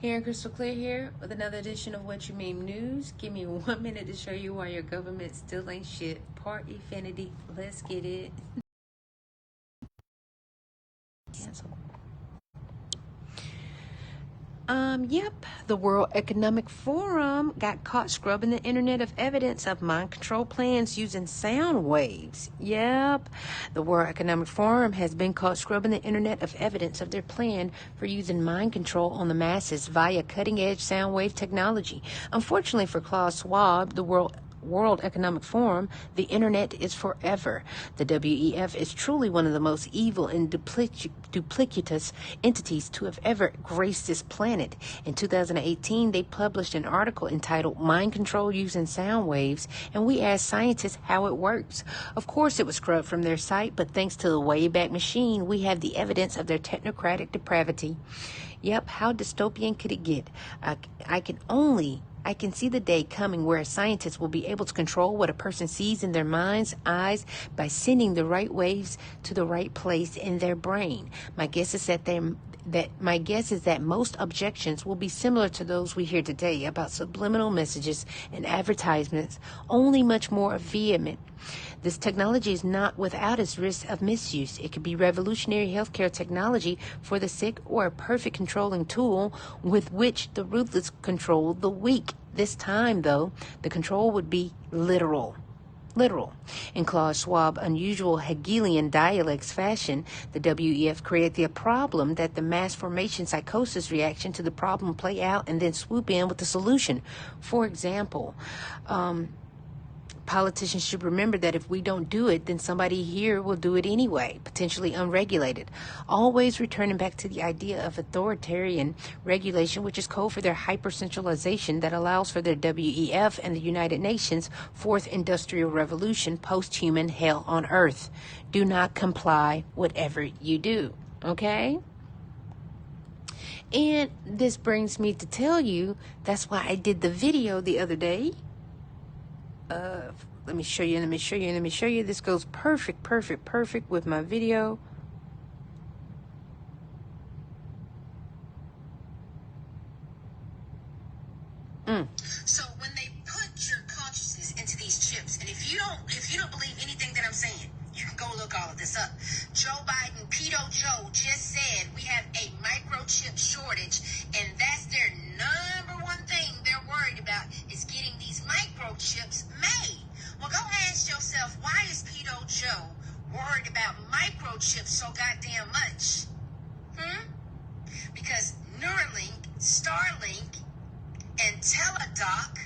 Here in Crystal Clear here with another edition of What You Meme News. Give me 1 minute to show you why your government still ain't shit. Part Infinity. Let's get it. Cancel. Yep. The World Economic Forum got caught scrubbing the internet of evidence of mind control plans using sound waves. Yep. The World Economic Forum has been caught scrubbing the internet of evidence of their plan for using mind control on the masses via cutting-edge sound wave technology. Unfortunately for Klaus Schwab, the World Economic Forum, the internet is forever. The WEF is truly one of the most evil and duplicitous entities to have ever graced this planet. In 2018, they published an article entitled Mind Control Using Sound Waves, and we asked scientists how it works. Of course, it was scrubbed from their site, but thanks to the Wayback Machine, we have the evidence of their technocratic depravity. Yep, how dystopian could it get? I can see the day coming where scientists will be able to control what a person sees in their mind's eyes by sending the right waves to the right place in their brain. My guess is that most objections will be similar to those we hear today about subliminal messages and advertisements, only much more vehement. This technology is not without its risk of misuse. It could be revolutionary healthcare technology for the sick or a perfect controlling tool with which the ruthless control the weak. This time, though, the control would be literal. In Klaus Schwab's unusual Hegelian dialects fashion, the WEF created the problem that the mass formation psychosis reaction to the problem play out and then swoop in with the solution. For example, politicians should remember that if we don't do it, then somebody here will do it anyway, potentially unregulated. Always returning back to the idea of authoritarian regulation, which is code for their hyper-centralization that allows for their WEF and the United Nations Fourth Industrial Revolution post-human hell on Earth. Do not comply whatever you do, okay? And this brings me to tell you, that's why I did the video the other day. Let me show you. This goes perfect with my video. So when they put your consciousness into these chips, and if you don't believe anything that I'm saying, you can go look all of this up. Joe Biden, Pedo Joe, just said we have a microchip shortage, and that's their number one thing they're worried about is getting these microchips made. Well, go ask yourself, why is Pedo Joe worried about microchips so goddamn much? Because Neuralink, Starlink, and Teledoc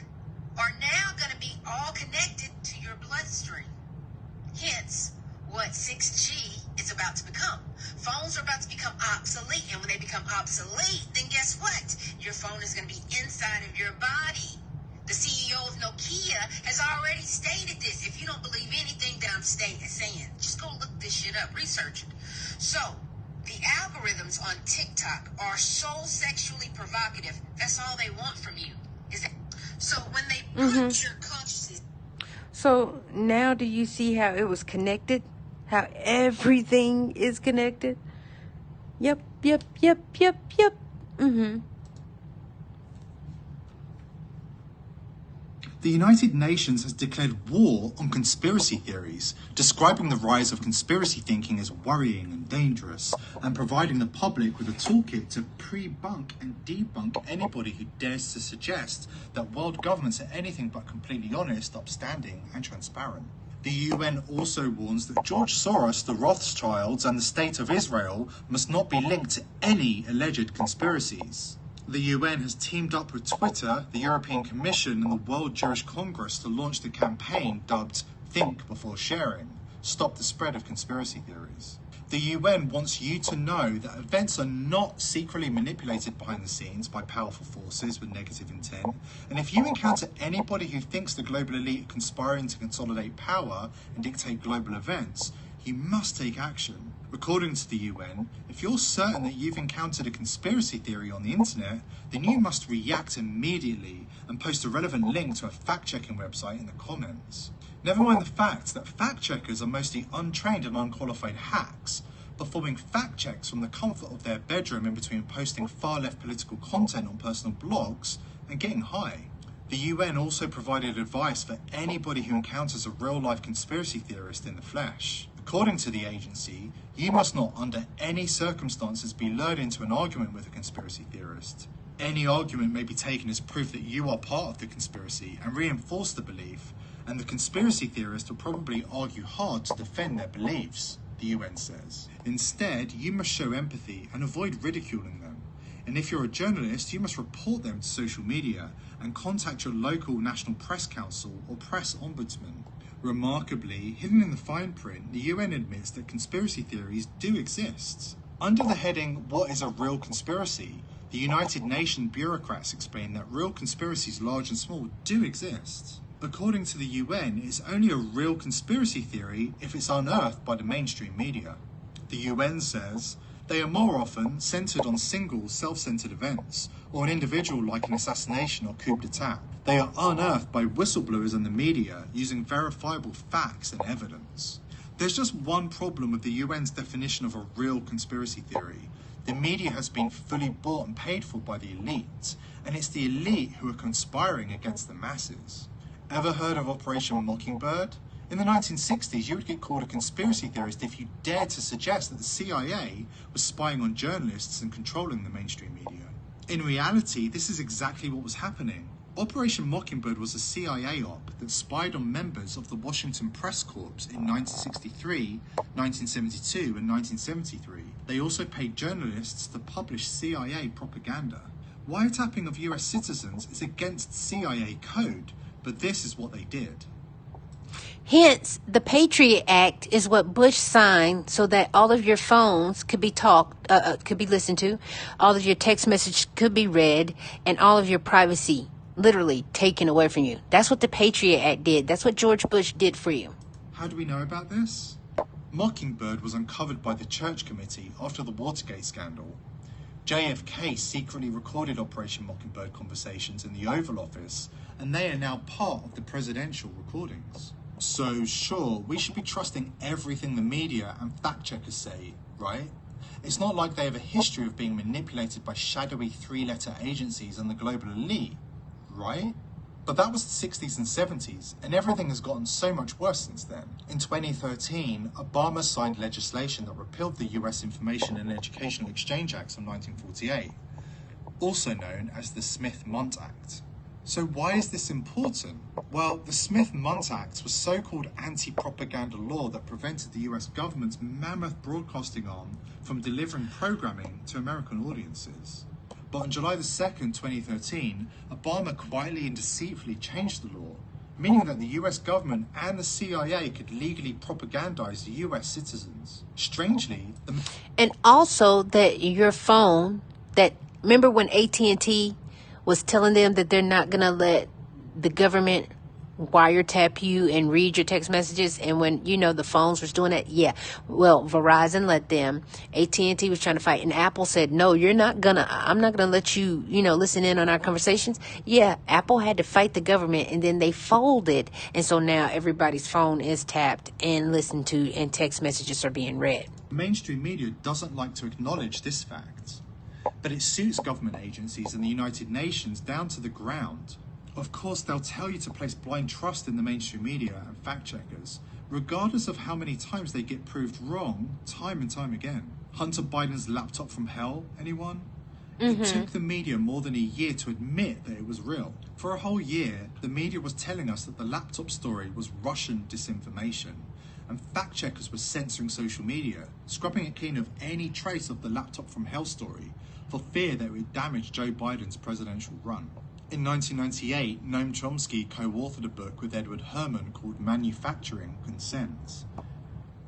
are now going to be all connected to your bloodstream. Hence, what 6G is about to become. Phones are about to become obsolete, and when they become obsolete, then guess what? Your phone is going to be inside of your body. The CEO of Nokia has already stated this. If you don't believe anything that I'm saying, just go look this shit up, research it. So, the algorithms on TikTok are so sexually provocative. That's all they want from you. So when they put your consciousness. So now do you see how it was connected? How everything is connected? Yep. The United Nations has declared war on conspiracy theories, describing the rise of conspiracy thinking as worrying and dangerous, and providing the public with a toolkit to pre-bunk and debunk anybody who dares to suggest that world governments are anything but completely honest, upstanding, and transparent. The UN also warns that George Soros, the Rothschilds, and the State of Israel must not be linked to any alleged conspiracies. The UN has teamed up with Twitter, the European Commission, and the World Jewish Congress to launch the campaign dubbed Think Before Sharing, Stop the Spread of Conspiracy Theories. The UN wants you to know that events are not secretly manipulated behind the scenes by powerful forces with negative intent, and if you encounter anybody who thinks the global elite are conspiring to consolidate power and dictate global events, you must take action. According to the UN, if you're certain that you've encountered a conspiracy theory on the internet, then you must react immediately and post a relevant link to a fact-checking website in the comments. Never mind the fact that fact-checkers are mostly untrained and unqualified hacks, performing fact checks from the comfort of their bedroom in between posting far-left political content on personal blogs and getting high. The UN also provided advice for anybody who encounters a real-life conspiracy theorist in the flesh. According to the agency, you must not under any circumstances be lured into an argument with a conspiracy theorist. Any argument may be taken as proof that you are part of the conspiracy and reinforce the belief, and the conspiracy theorist will probably argue hard to defend their beliefs, the UN says. Instead, you must show empathy and avoid ridiculing them. And if you're a journalist, you must report them to social media and contact your local National Press Council or Press Ombudsman. Remarkably, hidden in the fine print, the UN admits that conspiracy theories do exist. Under the heading, "What is a real conspiracy?" the United Nations bureaucrats explain that real conspiracies, large and small, do exist. According to the UN, it's only a real conspiracy theory if it's unearthed by the mainstream media. The UN says they are more often centered on single, self-centered events, or an individual like an assassination or coup d'etat. They are unearthed by whistleblowers and the media using verifiable facts and evidence. There's just one problem with the UN's definition of a real conspiracy theory. The media has been fully bought and paid for by the elite, and it's the elite who are conspiring against the masses. Ever heard of Operation Mockingbird? In the 1960s, you would get called a conspiracy theorist if you dared to suggest that the CIA was spying on journalists and controlling the mainstream media. In reality, this is exactly what was happening. Operation Mockingbird was a CIA op that spied on members of the Washington Press Corps in 1963, 1972, and 1973. They also paid journalists to publish CIA propaganda. Wiretapping of US citizens is against CIA code, but this is what they did. Hence, the Patriot Act is what Bush signed so that all of your phones could be could be listened to, all of your text messages could be read, and all of your privacy literally taken away from you. That's what the Patriot Act did. That's what George Bush did for you. How do we know about this? Mockingbird was uncovered by the Church Committee after the Watergate scandal. JFK secretly recorded Operation Mockingbird conversations in the Oval Office, and they are now part of the presidential recordings. So sure, we should be trusting everything the media and fact-checkers say, right? It's not like they have a history of being manipulated by shadowy three-letter agencies and the global elite, right? But that was the 60s and 70s, and everything has gotten so much worse since then. In 2013, Obama signed legislation that repealed the US Information and Educational Exchange Act of 1948, also known as the Smith-Mundt Act. So why is this important? Well, the Smith-Mundt Act was so-called anti-propaganda law that prevented the US government's mammoth broadcasting arm from delivering programming to American audiences. But on July 2nd, 2013, Obama quietly and deceitfully changed the law, meaning that the US government and the CIA could legally propagandize the US citizens. Strangely, And also that your phone, remember when AT&T was telling them that they're not going to let the government wiretap you and read your text messages, and when the phones was doing that, well, Verizon let them. AT&T was trying to fight, and Apple said, no, I'm not gonna let you listen in on our conversations. Apple had to fight the government, and then they folded, and so now everybody's phone is tapped and listened to, and text messages are being read. Mainstream media doesn't like to acknowledge this fact, but it suits government agencies and the United Nations down to the ground. Of course, they'll tell you to place blind trust in the mainstream media and fact-checkers, regardless of how many times they get proved wrong, time and time again. Hunter Biden's laptop from hell, anyone? It took the media more than a year to admit that it was real. For a whole year, the media was telling us that the laptop story was Russian disinformation, and fact-checkers were censoring social media, scrubbing it clean of any trace of the laptop from hell story, for fear that it would damage Joe Biden's presidential run. In 1998, Noam Chomsky co-authored a book with Edward Herman called Manufacturing Consent.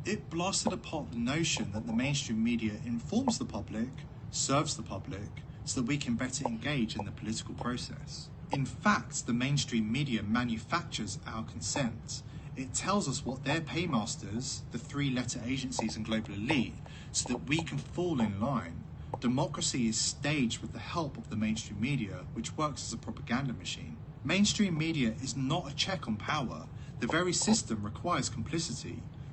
It blasted apart the notion that the mainstream media informs the public, serves the public, so that we can better engage in the political process. In fact, the mainstream media manufactures our consent. It tells us what their paymasters, the three-letter agencies and global elite, so that we can fall in line. Democracy is staged with the help of the mainstream media, which works as a propaganda machine. Mainstream media is not a check on power. The very system requires complicity.